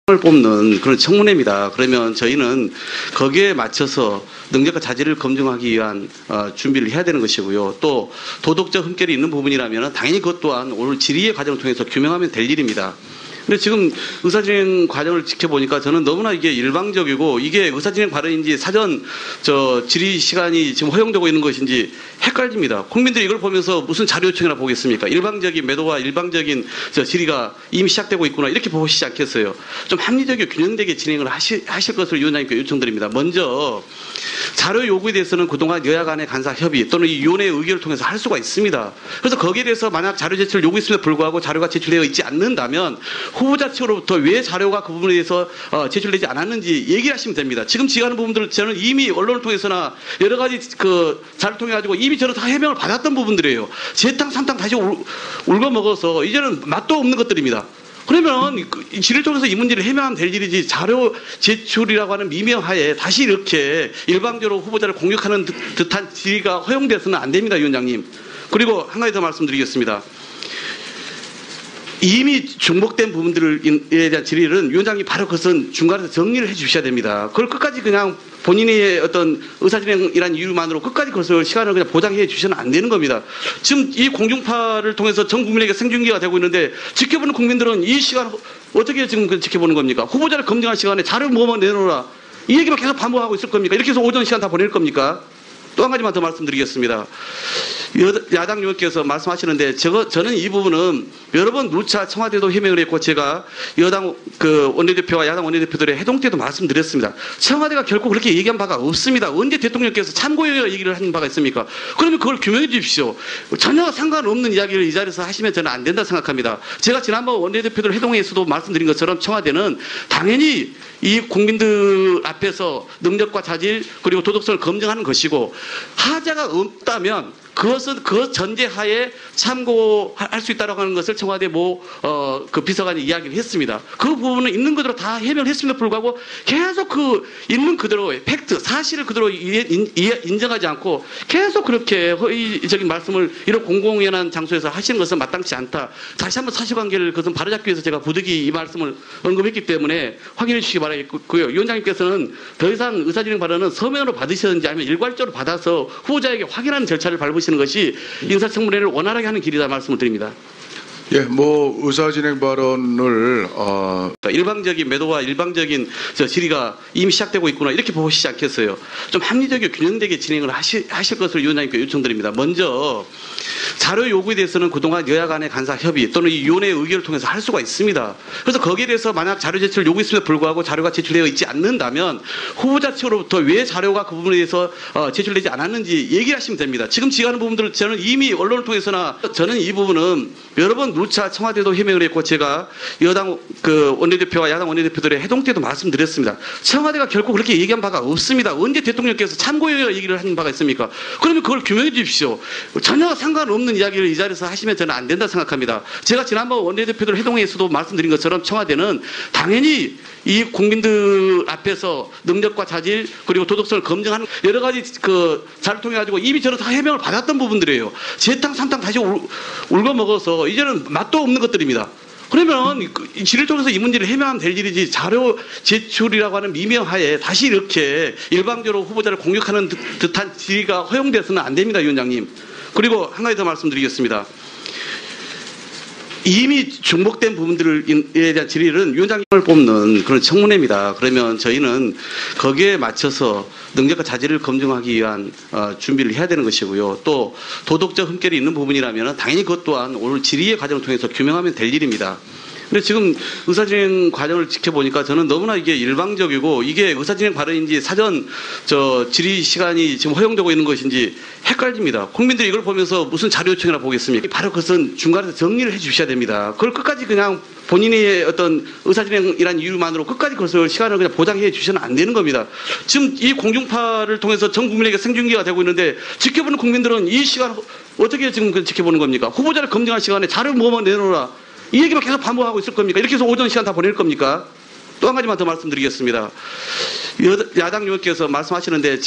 을 뽑는 그런 청문회입니다. 그러면 저희는 거기에 맞춰서 능력과 자질을 검증하기 위한 준비를 해야 되는 것이고요. 또 도덕적 흠결이 있는 부분이라면 당연히 그것 또한 오늘 질의의 과정을 통해서 규명하면 될 일입니다. 근데 지금 의사진행 과정을 지켜보니까 저는 너무나 이게 일방적이고 이게 의사진행 발언인지 사전 질의 시간이 지금 허용되고 있는 것인지 헷갈립니다. 국민들이 이걸 보면서 무슨 자료 요청이나 보겠습니까? 일방적인 매도와 일방적인 질의가 이미 시작되고 있구나 이렇게 보시지 않겠어요. 좀 합리적이고 균형되게 진행을 하실 것을 위원장님께 요청드립니다. 먼저 자료 요구에 대해서는 그동안 여야 간의 간사 협의 또는 이 위원회의 의결을 통해서 할 수가 있습니다. 그래서 거기에 대해서 만약 자료 제출을 요구했음에도 불구하고 자료가 제출되어 있지 않는다면 후보자 측으로부터 왜 자료가 그 부분에 대해서 제출되지 않았는지 얘기를 하시면 됩니다. 지금 지휘하는 부분들은 저는 이미 언론을 통해서나 여러 가지 자료를 통해 가지고 이미 저는 다 해명을 받았던 부분들이에요. 재탕 삼탕 다시 울고 먹어서 이제는 맛도 없는 것들입니다. 그러면 이 질의를 통해서 이 문제를 해명하면 될 일이지 자료 제출이라고 하는 미명하에 다시 이렇게 일방적으로 후보자를 공격하는 듯한 질의가 허용돼서는 안 됩니다, 위원장님. 그리고 한 가지 더 말씀드리겠습니다. 이미 중복된 부분들에 대한 질의는 위원장님 바로 그것은 중간에서 정리를 해 주셔야 됩니다. 그걸 끝까지 그냥 본인의 어떤 의사진행이라는 이유만으로 끝까지 그것을 시간을 그냥 보장해 주셔는 안 되는 겁니다. 지금 이 공중파를 통해서 전 국민에게 생중계가 되고 있는데 지켜보는 국민들은 이 시간 어떻게 지금 지켜보는 겁니까? 후보자를 검증할 시간에 자료 뭐만 내놓으라. 이 얘기만 계속 반복하고 있을 겁니까? 이렇게 해서 오전 시간 다 보낼 겁니까? 또 한 가지만 더 말씀드리겠습니다. 야당 의원께서 말씀하시는데 저는 이 부분은 여러 번 누차 청와대도 해명을 했고 제가 여당 원내대표와 야당 원내대표들의 회동 때도 말씀드렸습니다. 청와대가 결코 그렇게 얘기한 바가 없습니다. 언제 대통령께서 참고용이라고 얘기를 하는 바가 있습니까? 그러면 그걸 규명해 주십시오. 전혀 상관없는 이야기를 이 자리에서 하시면 저는 안 된다 생각합니다. 제가 지난번 원내대표들 회동에서도 말씀드린 것처럼 청와대는 당연히 이 국민들 앞에서 능력과 자질 그리고 도덕성을 검증하는 것이고 하자가 없다면 그것은 그 전제하에 참고할 수 있다고 하는 것을 청와대 그 비서관이 이야기를 했습니다. 그 부분은 있는 그대로 다 해명을 했음에도 불구하고 계속 있는 그대로 팩트, 사실을 그대로 인정하지 않고 계속 그렇게 허위적인 말씀을 이런 공공연한 장소에서 하시는 것은 마땅치 않다. 다시 한번 사실관계를 그것은 바로잡기 위해서 제가 부득이 이 말씀을 언급했기 때문에 확인해 주시기 바라겠고요. 위원장님께서는 더 이상 의사진행 발언은 서면으로 받으시든지 아니면 일괄적으로 받아서 후보자에게 확인하는 절차를 밟으시는 것이 인사청문회를 원활하게 하는 길이다 말씀을 드립니다. 예, 의사진행 발언을 일방적인 매도와 일방적인 질의가 이미 시작되고 있구나 이렇게 보시지 않겠어요. 좀 합리적이고 균형되게 진행을 하실 것을 위원장님께 요청드립니다. 먼저 자료 요구에 대해서는 그동안 여야 간의 간사 협의 또는 이 위원회의 의결을 통해서 할 수가 있습니다. 그래서 거기에 대해서 만약 자료 제출을 요구했음에도 불구하고 자료가 제출되어 있지 않는다면 후보자 측으로부터 왜 자료가 그 부분에 대해서 제출되지 않았는지 얘기를 하시면 됩니다. 지금 지휘하는 부분들은 저는 이미 언론을 통해서나 저는 이 부분은 여러 번 누차 청와대도 해명을 했고 제가 여당 원내대표와 야당 원내대표들의 회동 때도 말씀드렸습니다. 청와대가 결코 그렇게 얘기한 바가 없습니다. 언제 대통령께서 참고용이라고 얘기를 하는 바가 있습니까? 그러면 그걸 규명해 주십시오. 전혀 상관없는 이야기를 이 자리에서 하시면 저는 안 된다 생각합니다. 제가 지난번 원내대표들 회동에서도 말씀드린 것처럼 청와대는 당연히 이 국민들 앞에서 능력과 자질 그리고 도덕성을 검증하는 여러 가지 자료를 통해 가지고 이미 저는 다 해명을 받았던 부분들이에요. 재탕 삼탕 다시 울고 먹어서 이제는 맛도 없는 것들입니다. 그러면 이 질의를 통해서 이 문제를 해명하면 될 일이지 자료 제출이라고 하는 미명하에 다시 이렇게 일방적으로 후보자를 공격하는 듯한 질의가 허용돼서는 안 됩니다, 위원장님. 그리고 한 가지 더 말씀드리겠습니다. 이미 중복된 부분들에 대한 질의는 위원장님을 뽑는 그런 청문회입니다. 그러면 저희는 거기에 맞춰서 능력과 자질을 검증하기 위한 준비를 해야 되는 것이고요. 또 도덕적 흠결이 있는 부분이라면 당연히 그것 또한 오늘 질의의 과정을 통해서 규명하면 될 일입니다. 근데 지금 의사진행 과정을 지켜보니까 저는 너무나 이게 일방적이고 이게 의사진행 발언인지 사전 질의 시간이 지금 허용되고 있는 것인지 헷갈립니다. 국민들이 이걸 보면서 무슨 자료 요청이나 보겠습니까? 바로 그것은 중간에서 정리를 해 주셔야 됩니다. 그걸 끝까지 그냥 본인의 어떤 의사진행이라는 이유만으로 끝까지 그것을 시간을 그냥 보장해 주셔는 안 되는 겁니다. 지금 이 공중파를 통해서 전 국민에게 생중계가 되고 있는데 지켜보는 국민들은 이 시간 어떻게 지금 지켜보는 겁니까? 후보자를 검증할 시간에 자료 뭐만 내놓으라. 이 얘기만 계속 반복하고 있을 겁니까? 이렇게 해서 오전 시간 다 보낼 겁니까? 또 한 가지만 더 말씀드리겠습니다. 야당 의원께서 말씀하시는데